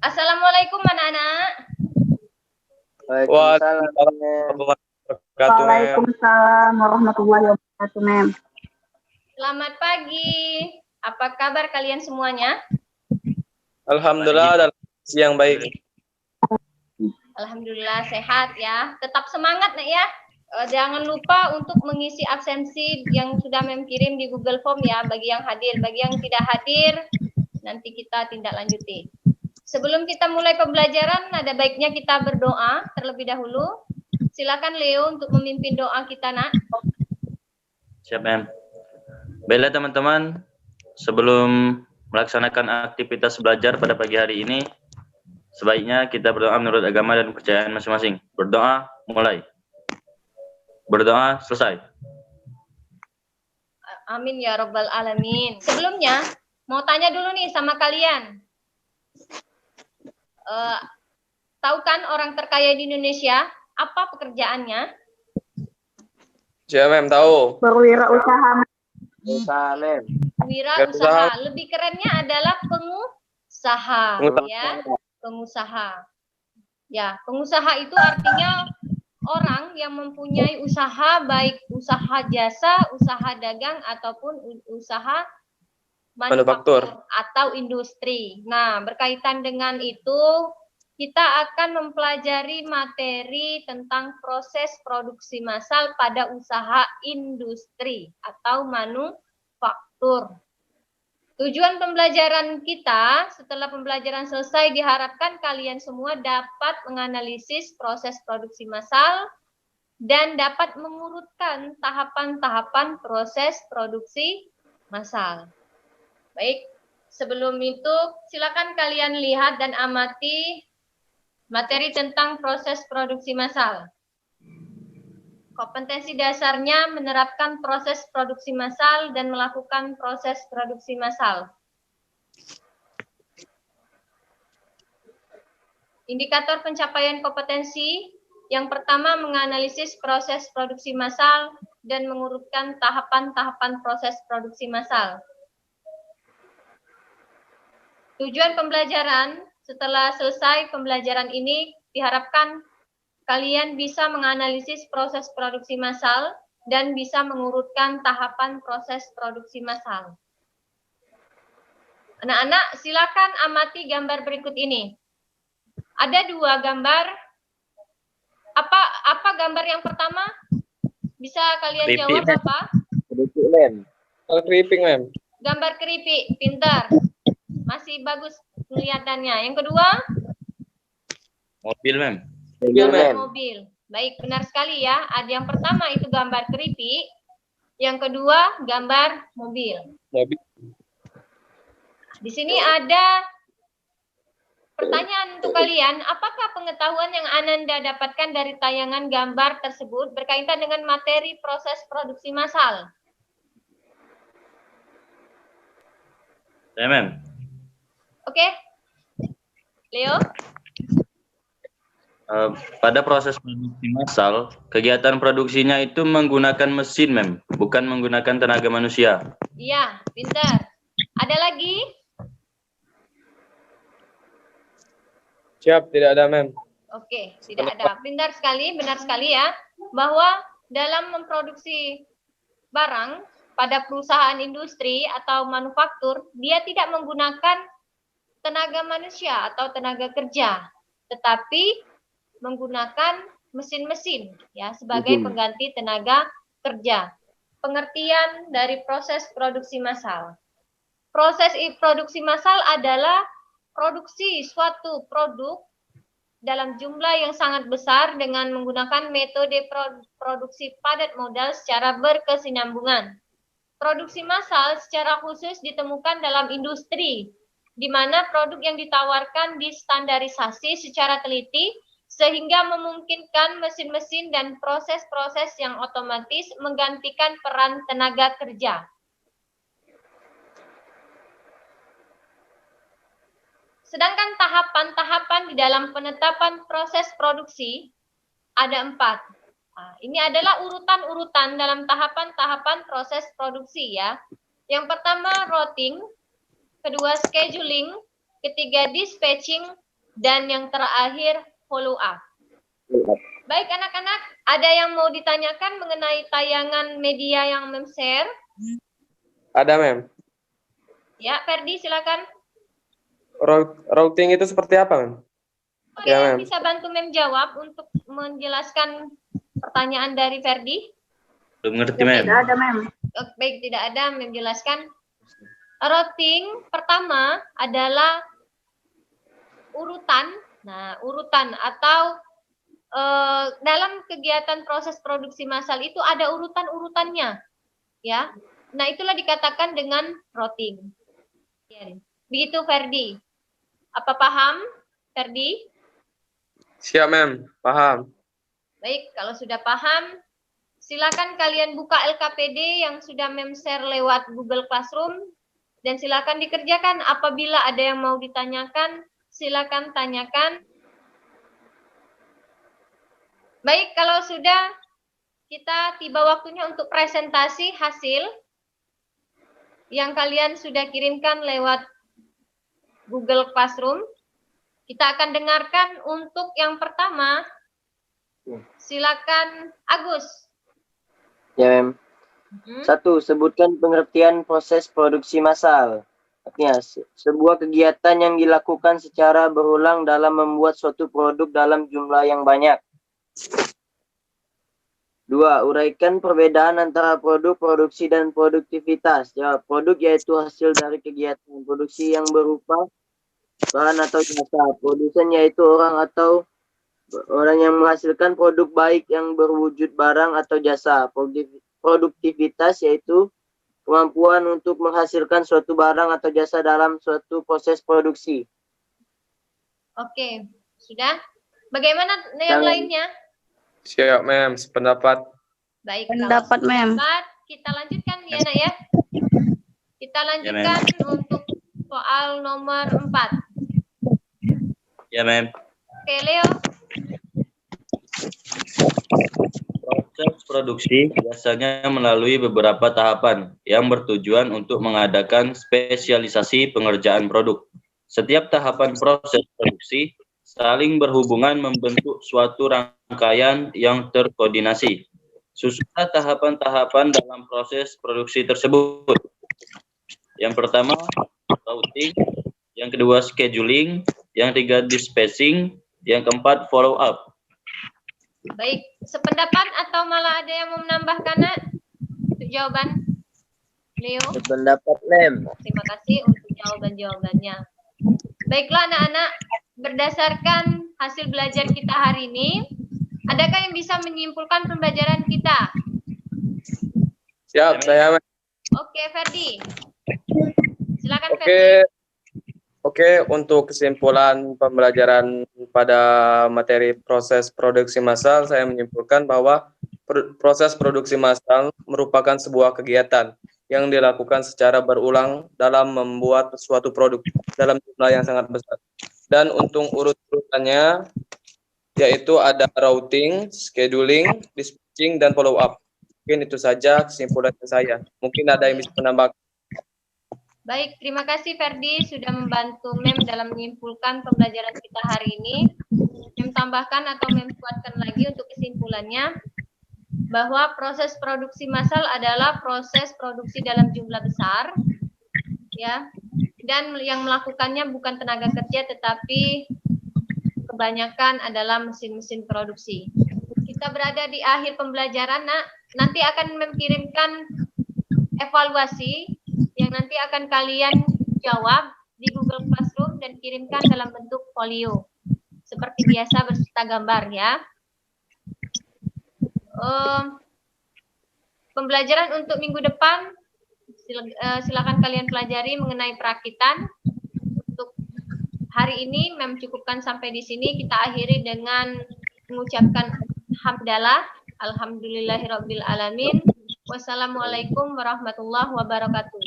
Assalamualaikum anak-anak. Waalaikumsalam. Waalaikumsalam warahmatullahi wabarakatuh, Mem. Selamat pagi. Apa kabar kalian semuanya? Alhamdulillah, dan siang baik. Alhamdulillah sehat ya. Tetap semangat nak ya. Jangan lupa untuk mengisi absensi yang sudah Mem kirim di Google Form ya, bagi yang hadir. Bagi yang tidak hadir, nanti kita tindak lanjuti. Sebelum kita mulai pembelajaran, ada baiknya kita berdoa terlebih dahulu. Silakan Leo untuk memimpin doa kita, nak. Siap, Mem. Baiklah teman-teman, sebelum melaksanakan aktivitas belajar pada pagi hari ini, sebaiknya kita berdoa menurut agama dan kepercayaan masing-masing. Berdoa, mulai. Berdoa, selesai. Amin ya Rabbal Alamin. Sebelumnya, mau tanya dulu nih sama kalian. Tahu kan orang terkaya di Indonesia, apa pekerjaannya? Siap, Mem, tahu. Berwirausaha. Mem. Wirausaha. Lebih kerennya adalah pengusaha. Ya, pengusaha. Ya, pengusaha itu artinya orang yang mempunyai usaha, baik usaha jasa, usaha dagang, ataupun usaha manufaktur atau industri. Nah, berkaitan dengan itu, kita akan mempelajari materi tentang proses produksi massal pada usaha industri atau manufaktur. Tujuan pembelajaran kita, setelah pembelajaran selesai, diharapkan kalian semua dapat menganalisis proses produksi massal dan dapat mengurutkan tahapan-tahapan proses produksi massal. Baik, sebelum itu silakan kalian lihat dan amati materi tentang proses produksi massal. Kompetensi dasarnya menerapkan proses produksi massal dan melakukan proses produksi massal. Indikator pencapaian kompetensi yang pertama menganalisis proses produksi massal dan mengurutkan tahapan-tahapan proses produksi massal. Tujuan pembelajaran, setelah selesai pembelajaran ini, diharapkan kalian bisa menganalisis proses produksi massal dan bisa mengurutkan tahapan proses produksi massal. Anak-anak, silakan amati gambar berikut ini. Ada dua gambar. Apa gambar yang pertama? Bisa kalian jawab apa? Keripik, Mem. Keripik, Mem. Gambar keripik, pintar. Masih bagus kelihatannya. Yang kedua? Mobil, Mem. Mobil. Baik, benar sekali ya. Ada yang pertama itu gambar keripik, yang kedua gambar mobil. Di sini ada pertanyaan untuk kalian. Apakah pengetahuan yang Ananda dapatkan dari tayangan gambar tersebut berkaitan dengan materi proses produksi massal? Ya, Mem. Oke. Leo? Pada proses produksi massal, kegiatan produksinya itu menggunakan mesin, Mem, bukan menggunakan tenaga manusia. Iya, pintar. Ada lagi? Siap, tidak ada, Mem. Oke, tidak ada. Pintar sekali, benar sekali ya, bahwa dalam memproduksi barang pada perusahaan industri atau manufaktur, dia tidak menggunakan tenaga manusia atau tenaga kerja, tetapi menggunakan mesin-mesin ya sebagai pengganti tenaga kerja. Pengertian dari proses produksi massal. Proses produksi massal adalah produksi suatu produk dalam jumlah yang sangat besar dengan menggunakan metode produksi padat modal secara berkesinambungan. Produksi massal secara khusus ditemukan dalam industri, di mana produk yang ditawarkan distandarisasi secara teliti sehingga memungkinkan mesin-mesin dan proses-proses yang otomatis menggantikan peran tenaga kerja. Sedangkan tahapan-tahapan di dalam penetapan proses produksi ada 4. Nah, ini adalah urutan-urutan dalam tahapan-tahapan proses produksi ya. Yang pertama routing, kedua scheduling, ketiga dispatching, dan yang terakhir follow up. Baik anak-anak, ada yang mau ditanyakan mengenai tayangan media yang Mem share? Ada, Mem. Ya, Ferdi silakan. Routing itu seperti apa, Mem? Ada Ya, yang Mem. bisa bantu Mem jawab untuk menjelaskan pertanyaan dari Ferdi? Belum ngerti, Mem. Tidak ada, Mem. Oh, baik, tidak ada, Mem jelaskan. Routing pertama adalah urutan. Nah, urutan atau dalam kegiatan proses produksi massal itu ada urutan-urutannya, ya. Nah, itulah dikatakan dengan routing. Begitu, Ferdi. Apa paham, Ferdi? Siap, Mem. Paham. Baik, kalau sudah paham, silakan kalian buka LKPD yang sudah Mem share lewat Google Classroom dan silakan dikerjakan. Apabila ada yang mau ditanyakan, silakan tanyakan. Baik, kalau sudah, kita tiba waktunya untuk presentasi hasil yang kalian sudah kirimkan lewat Google Classroom. Kita akan dengarkan untuk yang pertama. Silakan Agus. Ya, Mem. 1. Sebutkan pengertian proses produksi massal. Artinya, sebuah kegiatan yang dilakukan secara berulang dalam membuat suatu produk dalam jumlah yang banyak. 2. Uraikan perbedaan antara produk, produksi, dan produktivitas. Ya, produk yaitu hasil dari kegiatan produksi yang berupa bahan atau jasa. Produsen yaitu orang atau orang yang menghasilkan produk baik yang berwujud barang atau jasa. Produktivitas yaitu kemampuan untuk menghasilkan suatu barang atau jasa dalam suatu proses produksi. Oke, sudah. Bagaimana yang lainnya? Siap, Mem. Sependapat. Baik, Pendapat, Mem. kita lanjutkan ya, Nak ya. Kita lanjutkan untuk soal nomor 4. Ya, Mem. Oke, Leo. Proses produksi biasanya melalui beberapa tahapan yang bertujuan untuk mengadakan spesialisasi pengerjaan produk. Setiap tahapan proses produksi saling berhubungan membentuk suatu rangkaian yang terkoordinasi. Susunlah tahapan-tahapan dalam proses produksi tersebut. Yang pertama, routing. Yang kedua, scheduling. Yang ketiga, dispatching. Yang keempat, follow up. Baik, sependapat atau malah ada yang mau menambahkan, Nak? Untuk jawaban Leo. Pendapat, Mem. Terima kasih untuk jawaban-jawabannya. Baiklah anak-anak, berdasarkan hasil belajar kita hari ini, adakah yang bisa menyimpulkan pembelajaran kita? Siap, saya, Mem. Oke, Ferdi. Silakan, Oke. Ferdi. Oke, untuk kesimpulan pembelajaran pada materi proses produksi massal, saya menyimpulkan bahwa proses produksi massal merupakan sebuah kegiatan yang dilakukan secara berulang dalam membuat suatu produk dalam jumlah yang sangat besar. Dan untuk urut-urutannya, yaitu ada routing, scheduling, dispatching, dan follow up. Mungkin itu saja kesimpulan saya. Mungkin ada yang bisa menambahkan. Baik, terima kasih Ferdi sudah membantu Mem dalam menyimpulkan pembelajaran kita hari ini. Mem tambahkan atau Mem kuatkan lagi untuk kesimpulannya bahwa proses produksi massal adalah proses produksi dalam jumlah besar, ya, dan yang melakukannya bukan tenaga kerja tetapi kebanyakan adalah mesin-mesin produksi. Kita berada di akhir pembelajaran, Nak. Nanti akan mengirimkan evaluasi yang nanti akan kalian jawab di Google Classroom dan kirimkan dalam bentuk folio. Seperti biasa berserta gambar ya. Pembelajaran untuk minggu depan silakan kalian pelajari mengenai perakitan. Untuk hari ini Mem cukupkan sampai di sini. Kita akhiri dengan mengucapkan hamdalah, alhamdulillahirabbil alamin. Wassalamualaikum warahmatullahi wabarakatuh.